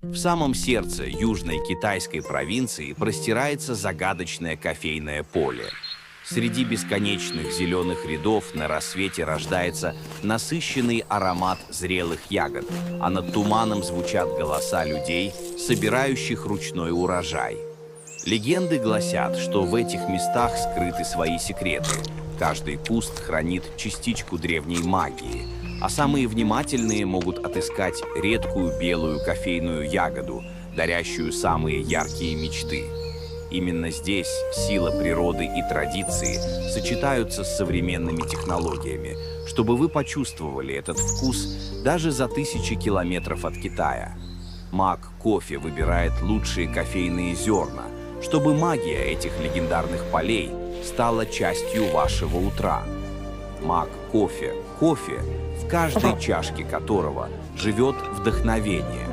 В самом сердце южной китайской провинции простирается загадочное кофейное поле. Среди бесконечных зеленых рядов на рассвете рождается насыщенный аромат зрелых ягод, а над туманом звучат голоса людей, собирающих ручной урожай. Легенды гласят, что в этих местах скрыты свои секреты. Каждый куст хранит частичку древней магии, а самые внимательные могут отыскать редкую белую кофейную ягоду, дарящую самые яркие мечты. Именно здесь сила природы и традиции сочетаются с современными технологиями, чтобы вы почувствовали этот вкус даже за тысячи километров от Китая. Маг кофе выбирает лучшие кофейные зерна, чтобы магия этих легендарных полей стала частью вашего утра. Маг кофе, в каждой чашке которого живет вдохновение.